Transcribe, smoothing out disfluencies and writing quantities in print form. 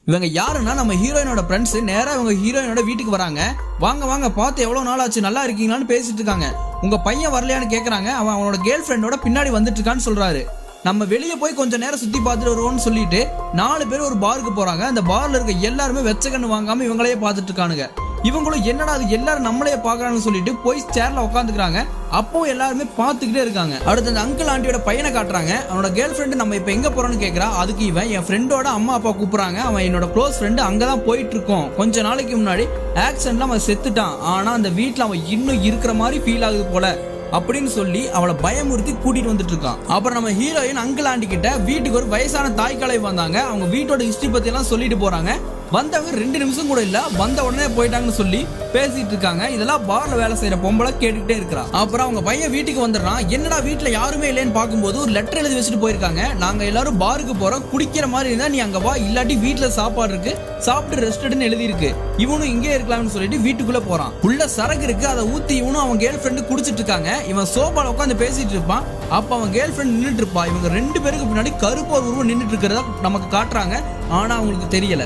இவங்க யாருன்னா நம்ம ஹீரோயினோட ஃப்ரெண்ட்ஸ். நேரா இவங்க ஹீரோயினோட வீட்டுக்கு வராங்க. வாங்க வாங்க, பார்த்து எவ்வளவு நாள் ஆச்சு, நல்லா இருக்கீங்களான்னு பேசிட்டு இருக்காங்க. உங்க பையன் வரலையான்னு கேக்குறாங்க. அவன் அவனோட கேர்ள் ஃப்ரெண்டோட பின்னாடி வந்துட்டு இருக்கான்னு சொல்றாரு. நம்ம வெளியே போய் கொஞ்சம் நேரம் சுத்தி பார்த்துட்டு வருவோம்னு சொல்லிட்டு 4 பேர் ஒரு பாருக்கு போறாங்க. அந்த பார்ல இருக்க எல்லாருமே வெச்ச கண்ணு வாங்காம இவங்களையே பார்த்துட்டு இருக்கானுங்க. இவங்களும் என்னடா அது எல்லாரும் நம்மளையே பாக்குறாங்கன்னு சொல்லிட்டு போய் சேர்ல உட்காந்துக்கிறாங்க. அப்போ எல்லாருமே பார்த்துக்கிட்டே இருக்காங்க. அடுத்து அந்த அங்கிள் ஆண்டியோட பையனை காட்டுறாங்க. அவனோட கேர்ள் ஃப்ரெண்டு நம்ம இப்ப எங்க போறோம்னு கேக்குறா. அதுக்கு இவன் என் ஃப்ரெண்டோட அம்மா அப்பா கூப்பிடுறாங்க, அவன் என்னோட க்ளோஸ் ஃப்ரெண்டு, அங்கதான் போயிட்டு இருக்கோம். கொஞ்ச நாளைக்கு முன்னாடி ஆக்சிடென்ட்ல அவன் செத்துட்டான், ஆனா அந்த வீட்டுல அவன் இன்னும் இருக்கிற மாதிரி ஃபீல் ஆகுது போல அப்படின்னு சொல்லி அவளை பயமுறுத்தி கூட்டிட்டு வந்துட்டு இருக்கான். அப்புறம் நம்ம ஹீரோயின் அங்கிள் ஆண்டி கிட்ட வீட்டுக்கு ஒரு வயசான தாய்க்கலை வந்தாங்க. அவங்க வீட்டோட ஹிஸ்டரி பத்தி எல்லாம் சொல்லிட்டு போறாங்க. வந்தவங்க 2 நிமிஷம் கூட இல்ல, வந்த உடனே போயிட்டாங்கன்னு சொல்லி பேசிட்டு இருக்காங்க. இதெல்லாம் பார்ல வேலை செய்யற பொம்பளை கேட்டுக்கிட்டே இருக்கிறா. அப்புறம் அவங்க பையன் வீட்டுக்கு வந்துடுறான். என்னடா வீட்டுல யாருமே இல்லைன்னு பார்க்கும்போது ஒரு லெட்டர் எழுதி வச்சுட்டு போயிருக்காங்க. நாங்க எல்லாரும் பாருக்கு போறோம், குடிக்கிற மாதிரி இருந்தா நீ அங்க வா, இல்லாட்டி வீட்டுல சாப்பாடு இருக்கு, சாப்பிட்டு ரெஸ்ட் எடுன்னு எழுதி இருக்கு. இவனும் இங்கே இருக்கலாம்னு சொல்லிட்டு வீட்டுக்குள்ள போறான். உள்ள சரக்கு இருக்கு, அதை ஊத்தி இவனும் அவன் கேர்ள் ஃப்ரெண்டு குடிச்சிட்டு இருக்காங்க. இவன் சோபால உட்காந்து பேசிட்டு இருப்பான். அப்ப அவன் கேர்ள் ஃப்ரெண்ட் நின்றுட்டு இருப்பா. இவங்க 2 பேருக்கு பின்னாடி கருப்பு ஒரு உருவம் நின்றுட்டு இருக்கிறதா நமக்கு காட்டுறாங்க. ஆனா அவங்களுக்கு தெரியல.